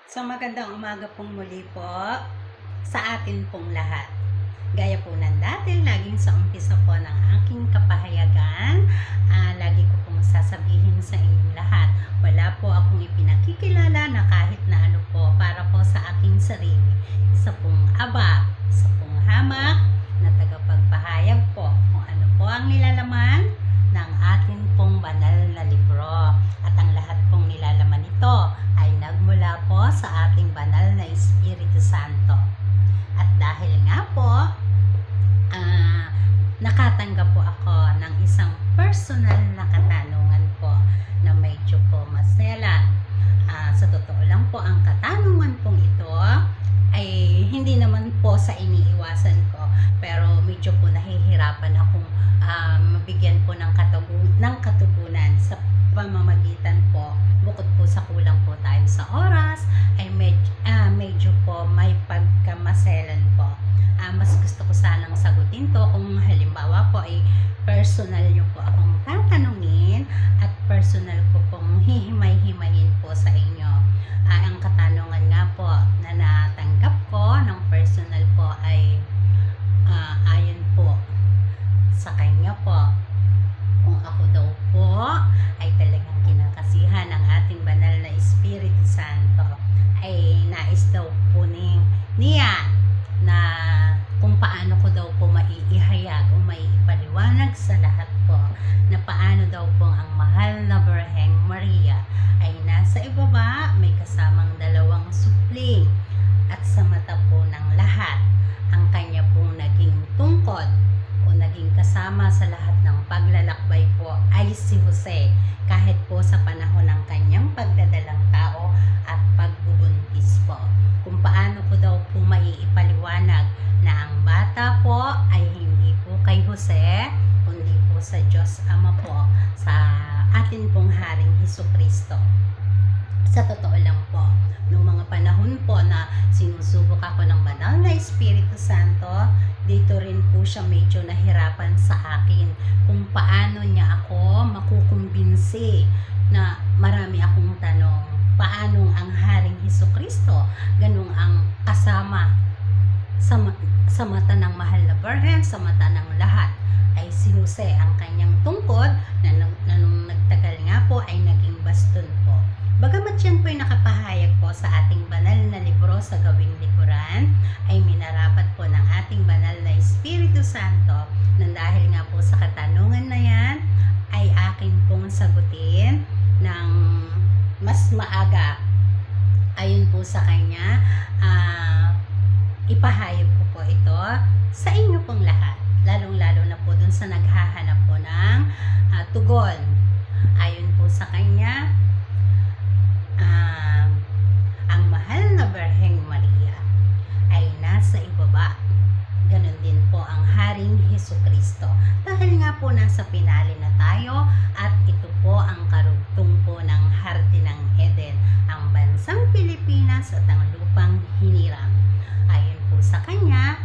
So magandang umaga pong muli po sa atin pong lahat. Gaya po ng dati, laging sa umpisa po ng aking kapahayagan, lagi ko pong sasabihin sa inyong lahat, wala po akong ipinakikilala na kahit na ano po para po sa aking sarili. Isa pong aba, isa pong hamak na tagapagpahayag po kung ano po ang nilalaman ng atin pong banal na libro. At ang lahat pong nilalaman nito ay nagmula po sa ating banal na Espiritu Santo. At dahil nga po, nakatanggap po ako ng isang personal na katanungan po na medyo po masela. Sa totoo lang po, ang katanungan pong ito ay hindi naman po sa iniiwasan ko, pero medyo po nahihirapan akong mabigyan po ng katugunan sa pamamagitan po, bukod po sa kulang po tayo sa oras, ay medyo po may pagkamaselan po. Mas gusto ko sanang sagutin to kung halimbawa po ay personal nyo po akong tatanungin at personal ko pong hihimay-himayin po sa inyo. Ang katanungan nga po na natanggap ko ng personal po ay ayon po sa kanya po, kung ako daw po ay talagang kinakasihan ng ating banal na Espiritu Santo, ay nais daw po niya na kung paano ko daw po maiihayag o maiipaliwanag sa lahat po na paano daw po ang mahal na Birheng Maria ay nasa ibaba, may kasamang dalawang supling, at sa mata po ng lahat ang kanya pong naging tungkod o naging kasama sa lahat ng paglalakbay po ay si Jose, kahit po sa panahon ng kanyang pagdadalang tao at pagbubuntis po. Kung paano ko daw po maiipaliwanag na ang bata po ay hindi po kay Jose, kundi po sa Diyos Ama po, sa atin pong Haring Hesukristo. Sa totoo lang po, noong mga panahon po na sinusubok ako ng banal na Espiritu Santo, dito rin po siya medyo nahirapan sa akin kung paano niya ako makukumbinsi na marami akong tanong. Paano ang Haring Hesukristo, ganun ang kasama sa mata ng mahal na Birhen, sa mata ng lahat, ay si Jose, ang kanyang tungkod na nung nagtagal nga po ay naging baston po. Bagamat yan po ay nakapahayag po sa ating banal na libro sa Gawing Likuran, ay minarapat po ng ating banal na Espiritu Santo nang dahil nga po sa katanungan na yan ay akin pong sagutin ng mas maaga. Ayon po sa kanya, ipahayag ko po ito sa inyo pong lahat, lalong-lalo na po dun sa naghahanap po ng tugon. Ayon po sa kanya, ang mahal na Birheng Maria ay nasa ibaba. Ganon din po ang Haring Hesukristo. Dahil nga po nasa pinali na tayo at ito po ang karugtong po ng Hardin ng Eden, ang bansang Pilipinas at ang lupang hiniram. Ayon po sa kanya,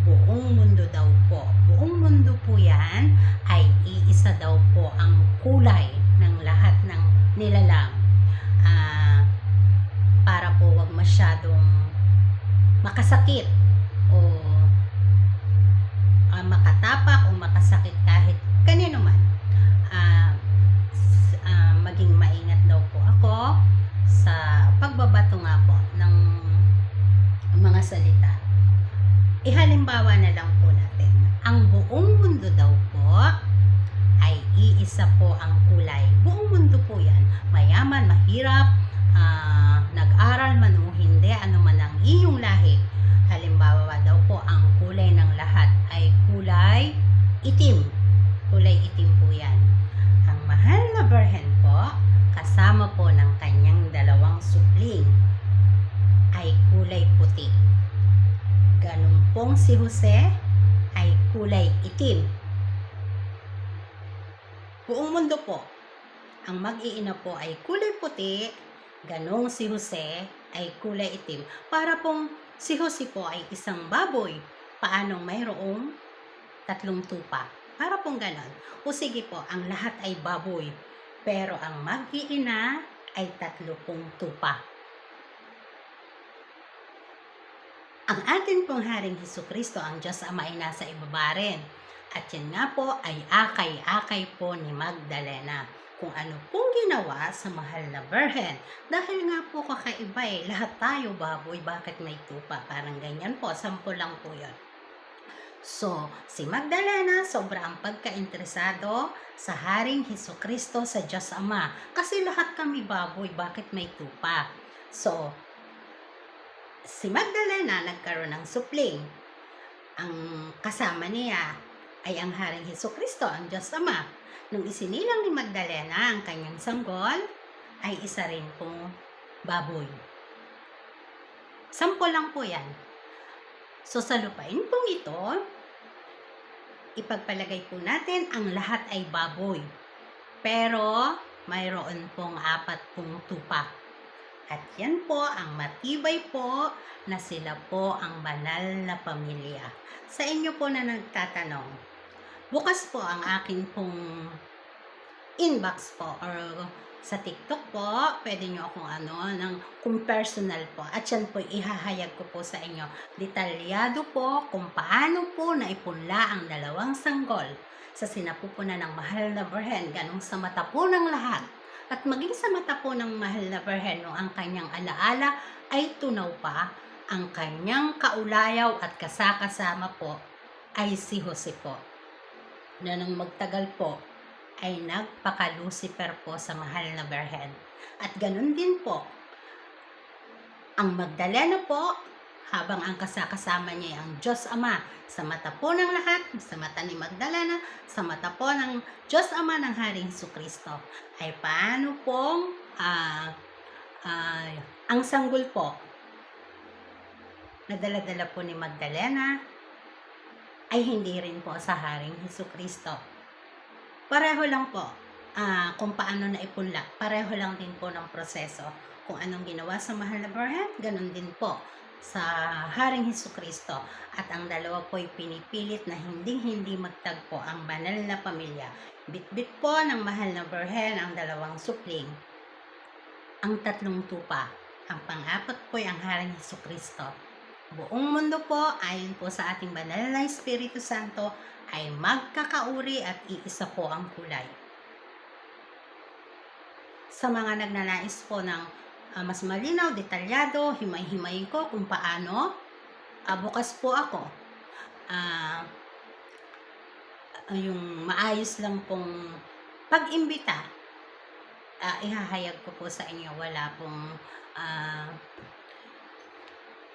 buong mundo daw po. Buong mundo po yan ay iisa daw po ang kulay ng lahat ng nilalang. Para po wag masyadong makasakit o makatapak o makasakit kahit kanino man. Maging maingat daw po ako sa pagbabato nga po ng mga salita. Ihalimbawa na lang po natin, ang buong mundo daw po ay iisa po ang kulay. Buong mundo po yan, mayaman, mahirap, nag-aral man o hindi, ano man ang iyong lahi. Halimbawa daw po, ang kulay ng lahat ay kulay itim. Kulay itim po yan. Ang mahal na Birhen po, kasama po ng kanyang dalawang supling, ay kulay puti. Ganun pong si Jose ay kulay itim. Buong mundo po, ang mag-iina po ay kulay puti, ganong si Jose ay kulay itim. Para pong si Jose po ay isang baboy, paanong mayroong tatlong tupa. Para pong ganon. O sige po, ang lahat ay baboy, pero ang mag-iina ay 30 tupa. Ang atin pong Haring Hesukristo, ang Diyos Ama ay nasa ibaba rin. At yan nga po ay akay-akay po ni Magdalena. Kung ano pong ginawa sa mahal na Birhen. Dahil nga po kakaiba lahat tayo baboy, bakit may tupa? Parang ganyan po, sample lang po yun. So, si Magdalena sobrang pagkainteresado sa Haring Hesukristo sa Diyos Ama. Kasi lahat kami baboy, bakit may tupa? So, si Magdalena nagkaroon ng supling. Ang kasama niya ay ang Haring Hesukristo, ang Diyos Ama. Nung isinilang ni Magdalena ang kanyang sanggol, ay isa rin pong baboy. Sample lang po yan. So sa lupain pong ito, ipagpalagay po natin ang lahat ay baboy. Pero mayroon pong 4 pong tupa. At yan po ang matibay po na sila po ang banal na pamilya. Sa inyo po na nagtatanong, bukas po ang akin pong inbox po or sa TikTok po, pwede nyo akong kung personal po. At yan po, ihahayag ko po sa inyo. Detalyado po kung paano po naipunla ang 2 sanggol sa sinapupunan ng mahal na Birhen, ganong sa mata po ng lahat. At maging sa mata po ng mahal na Birhen, no, ang kanyang alaala ay tunaw pa, ang kanyang kaulayaw at kasakasama po ay si Jose po. Na nang magtagal po, ay nagpaka-Lucifer po sa mahal na Birhen. At ganun din po, ang Magdalena po, habang ang kasakasama niya ang Diyos Ama, sa mata po ng lahat, sa mata ni Magdalena, sa mata po ng Diyos Ama ng Haring Hesukristo, ay paano pong ang sanggol po, na dala-dala po ni Magdalena, ay hindi rin po sa Haring Hesukristo. Pareho lang po kung paano naipunla. Pareho lang din po ng proseso. Kung anong ginawa sa mahal na Birhen, ganun din po sa Haring Hesukristo. At ang dalawa po ay pinipilit na hindi magtagpo ang banal na pamilya. Bit-bit po ng mahal na Birhen ang 2 supling. Ang 3 tupa. Ang pang-4 po ay ang Haring Hesukristo. Buong mundo po, ayon po sa ating banal na Espiritu Santo, ay magkakauri at iisa po ang kulay. Sa mga nagnanais po ng mas malinaw, detalyado, himay-himayin ko kung paano, bukas po ako. Yung maayos lang pong pag-imbita, ihahayag ko po sa inyo. Wala pong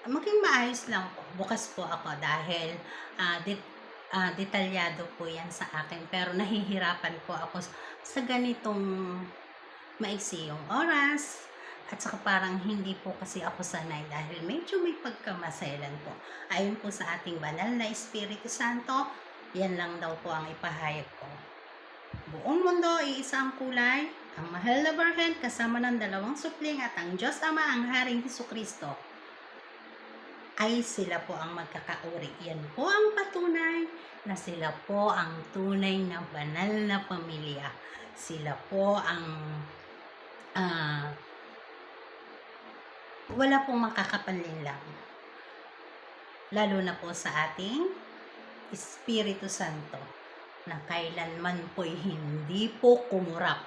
maging maayos lang po. Bukas po ako dahil detalyado po yan sa akin. Pero nahihirapan po ako sa ganitong maiksi yung oras. At saka parang hindi po kasi ako sanay dahil medyo may pagkamaselan po. Ayon po sa ating banal na Espiritu Santo, yan lang daw po ang ipahayag ko. Buong mundo, iisa ang kulay. Ang mahal na Birhen kasama ng 2 supling at ang Diyos Ama, ang Haring Hesukristo, ay sila po ang magkakauri. Yan po ang patunay na sila po ang tunay na banal na pamilya. Sila po ang wala pong makakapanlinlang. Lalo na po sa ating Espiritu Santo na kailanman po'y hindi po kumurap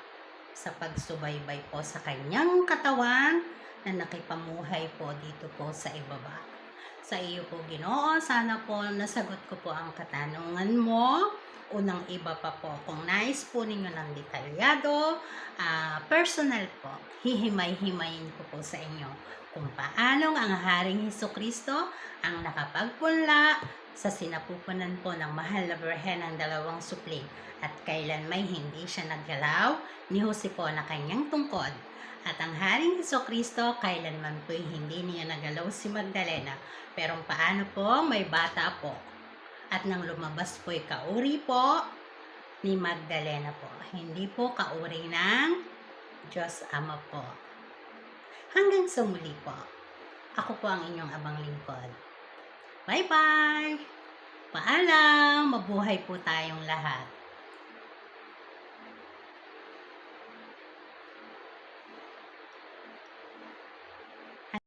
sa pagsubaybay po sa kanyang katawan na nakipamuhay po dito po sa ibaba. Sa iyo po, Ginoo, sana po nasagot ko po ang katanungan mo. Unang iba pa po, kung nais po ninyo ng detalyado, personal po, hihimay-himayin ko po sa inyo kung paano ang Haring Hesukristo ang nakapagpunla sa sinapupunan po ng mahal na Birhen ng 2 supling at kailan may hindi siya naggalaw ni Jose po na kanyang tungkod. At ang Haring Hesukristo, kailanman po hindi niya nagalaw si Magdalena. Pero paano po, may bata po. At nang lumabas po'y kauri po ni Magdalena po. Hindi po kauri ng Diyos Ama po. Hanggang sa muli po. Ako po ang inyong abang lingkod. Bye-bye! Paalam! Mabuhay po tayong lahat.